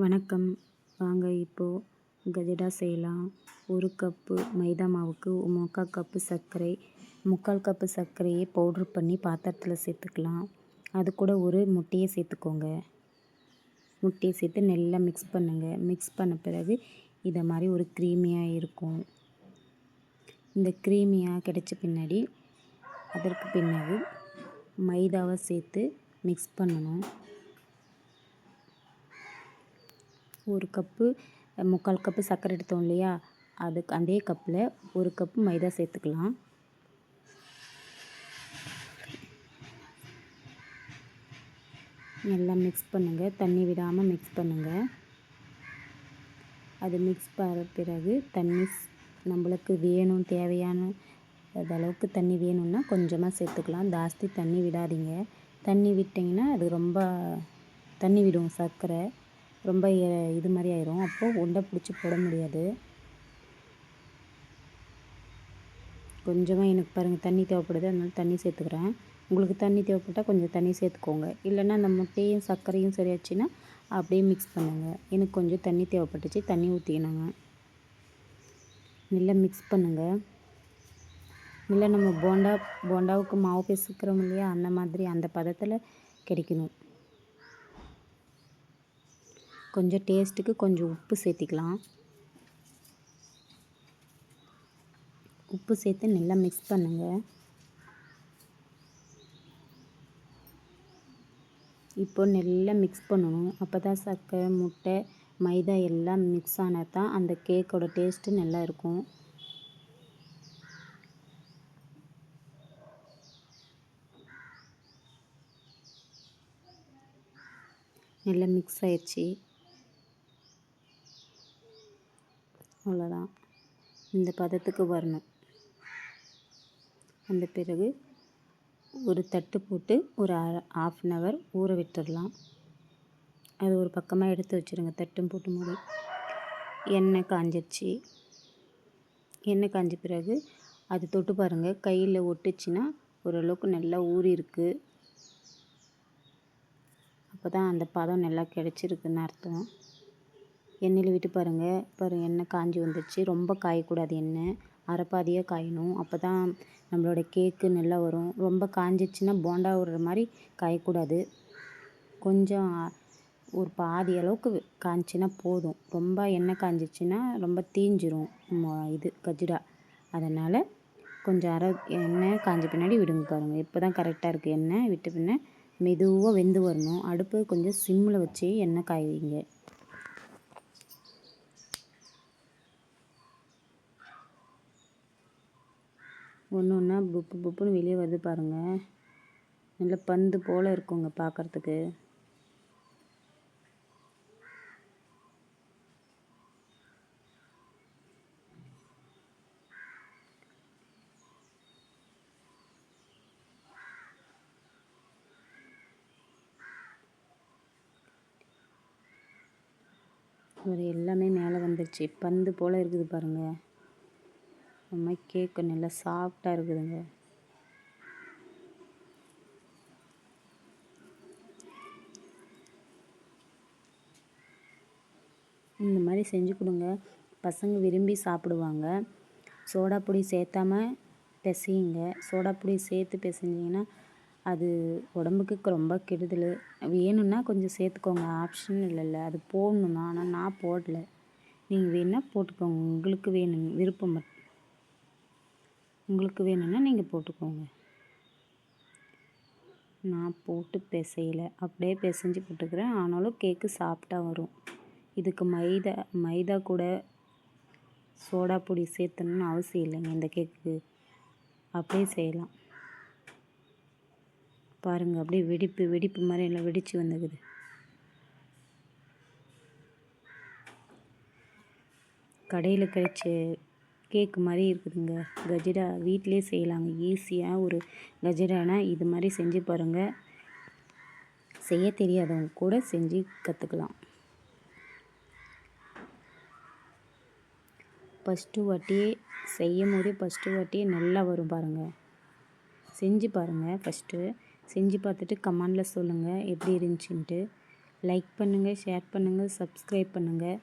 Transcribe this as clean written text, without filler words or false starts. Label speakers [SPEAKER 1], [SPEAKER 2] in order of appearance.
[SPEAKER 1] வணக்கம். வாங்க இப்போது கஜடா செய்யலாம். 1 கப்பு மைதா மாவுக்கு 3/4 கப்பு சர்க்கரை, 3/4 கப்பு சர்க்கரையை பவுட்ரு பண்ணி பாத்திரத்தில் சேர்த்துக்கலாம். அது கூட ஒரு முட்டையை சேர்த்துக்கோங்க. முட்டையை சேர்த்து நல்லா மிக்ஸ் பண்ணுங்கள். மிக்ஸ் பண்ண பிறகு இதை மாதிரி ஒரு க்ரீமியாக இருக்கும். இந்த க்ரீமியாக கிடைச்ச பின்னாடி அதற்கு பின்னாடி மைதாவை சேர்த்து மிக்ஸ் பண்ணணும். 1 கப்பு 3/4 கப்பு சர்க்கரை எடுத்தோம் இல்லையா, அதுக்கு அதே கப்பில் 1 கப்பு மைதா சேர்த்துக்கலாம். நல்லா மிக்ஸ் பண்ணுங்கள். தண்ணி விடாமல் மிக்ஸ் பண்ணுங்கள். அது மிக்ஸ் பண்ண பிறகு தண்ணி நம்மளுக்கு வேணும், தேவையான அளவுக்கு தண்ணி வேணும்னா கொஞ்சமாக சேர்த்துக்கலாம். ஜாஸ்தி தண்ணி விடாதீங்க. தண்ணி விட்டிங்கன்னா அது ரொம்ப தண்ணி விடும். சர்க்கரை ரொம்ப இது மாதிரி ஆயிரும். அப்போது உருண்டை பிடிச்சி போட முடியாது. கொஞ்சமாக எனக்கு பாருங்கள் தண்ணி தேவைப்படுது, அதனால தண்ணி சேர்த்துக்கிறேன். உங்களுக்கு தண்ணி தேவைப்பட்டால் கொஞ்சம் தண்ணி சேர்த்துக்கோங்க. இல்லைன்னா அந்த முட்டையும் சர்க்கரையும் சரியாச்சுன்னா அப்படியே மிக்ஸ் பண்ணுங்கள். எனக்கு கொஞ்சம் தண்ணி தேவைப்பட்டுச்சு, தண்ணி ஊற்றிக்கினாங்க. நல்லா மிக்ஸ் பண்ணுங்கள். நல்லா நம்ம போண்டாவுக்கு மாவு பிசைக்கிறோம் இல்லையா, அந்த மாதிரி அந்த பதத்தில் கிடைக்கணும். கொஞ்சம் டேஸ்ட்டுக்கு கொஞ்சம் உப்பு சேர்த்திக்கலாம். உப்பு சேர்த்து நல்லா மிக்ஸ் பண்ணுங்கள். இப்போ நல்லா மிக்ஸ் பண்ணணும். அப்போ தான் சர்க்கரை, முட்டை, மைதா எல்லாம் மிக்ஸ் ஆனால் தான் அந்த கேக்கோட டேஸ்ட்டு நல்லா இருக்கும். நல்லா மிக்ஸ் ஆயிடுச்சு. அவ்வளோதான். இந்த பதத்துக்கு வரணும். அந்த பிறகு ஒரு தட்டு போட்டு ஒரு ½ அன் ஹவர் ஊற விட்டுடலாம். அது ஒரு பக்கமாக எடுத்து வச்சுருங்க. தட்டும் போட்டு மூடி. எண்ணெய் காஞ்சிடுச்சு. எண்ணெய் காஞ்ச பிறகு அது தொட்டு பாருங்கள். கையில் ஒட்டுச்சுன்னா ஓரளவுக்கு நல்லா ஊறி இருக்குது. அப்போ தான் அந்த பதம் நல்லா கிடச்சிருக்குன்னு அர்த்தம். எண்ணெயில் விட்டு பாருங்கள் எண்ணெய் காஞ்சி வந்துடுச்சு. ரொம்ப காயக்கூடாது எண்ணெய், அரைப்பாதியாக காயணும். அப்போ தான் நம்மளோட கேக்கு நல்லா வரும். ரொம்ப காஞ்சிச்சுன்னா போண்டா விடுற மாதிரி காயக்கூடாது. கொஞ்சம் ஒரு பாதி அளவுக்கு காய்ச்சின்னா போதும். ரொம்ப எண்ணெய் காஞ்சிச்சுன்னா ரொம்ப தீஞ்சிரும் இது கஜ்டா. அதனால் கொஞ்சம் எண்ணெய் காஞ்ச பின்னாடி விடுங்க. பாருங்கள் இப்போ தான் கரெக்டாக இருக்குது. எண்ணெய் விட்ட பின்ன மெதுவாக வெந்து வரணும். அடுப்பு கொஞ்சம் சிம்மில் வச்சு எண்ணெய் காய வைங்க. ஒன்று ஒன்றா புப்பு புப்புன்னு வெளியே வருது பாருங்கள். நல்ல பந்து போல் இருக்குங்க பார்க்குறதுக்கு. ஒரு எல்லாமே மேலே வந்துடுச்சு. பந்து போல் இருக்குது பாருங்கள். நம்ம கேக்கு நல்லா சாஃப்டாக இருக்குதுங்க. இந்த மாதிரி செஞ்சு கொடுங்க. பசங்க விரும்பி சாப்பிடுவாங்க. சோடா பொடி சேர்த்தாம பிசையுங்க. சோடா பொடி சேர்த்து பிசைஞ்சிங்கன்னா அது உடம்புக்கு ரொம்ப கெடுதல். வேணும்னா கொஞ்சம் சேர்த்துக்கோங்க. ஆப்ஷன் இல்லைல்ல, அது போடணுன்னா. ஆனால் நான் போடல. நீங்கள் வேணால் போட்டுக்கோங்க. உங்களுக்கு வேணும் விருப்பம். உங்களுக்கு வேணும்னா நீங்கள் போட்டுக்கோங்க. நான் போட்டு பிசையலை, அப்படியே பிசைஞ்சு போட்டுக்கிறேன். ஆனாலும் கேக்கு சாஃப்டாக வரும். இதுக்கு மைதா கூட சோடா பொடி சேர்த்தணுன்னு அவசியம் இல்லைங்க. இந்த கேக்கு அப்படியே செய்யலாம். பாருங்கள் அப்படியே வெடிப்பு மாதிரி எல்லாம் வெடித்து வந்துக்குது. கடையில் கிடைச்ச கேக்கு மாதிரி இருக்குதுங்க. கஜ்டா வீட்டிலே செய்யலாங்க. ஈஸியாக ஒரு கஜ்டானா இது மாதிரி செஞ்சு பாருங்கள். செய்ய தெரியாதவங்க கூட செஞ்சு கற்றுக்கலாம். ஃபஸ்ட்டு வாட்டியே செய்யும் போதே நல்லா வரும் பாருங்கள். செஞ்சு பாருங்கள். ஃபஸ்ட்டு செஞ்சு பார்த்துட்டு கமெண்டில் சொல்லுங்கள் எப்படி இருந்துச்சுன்ட்டு. லைக் பண்ணுங்கள், ஷேர் பண்ணுங்கள், சப்ஸ்கிரைப் பண்ணுங்கள்.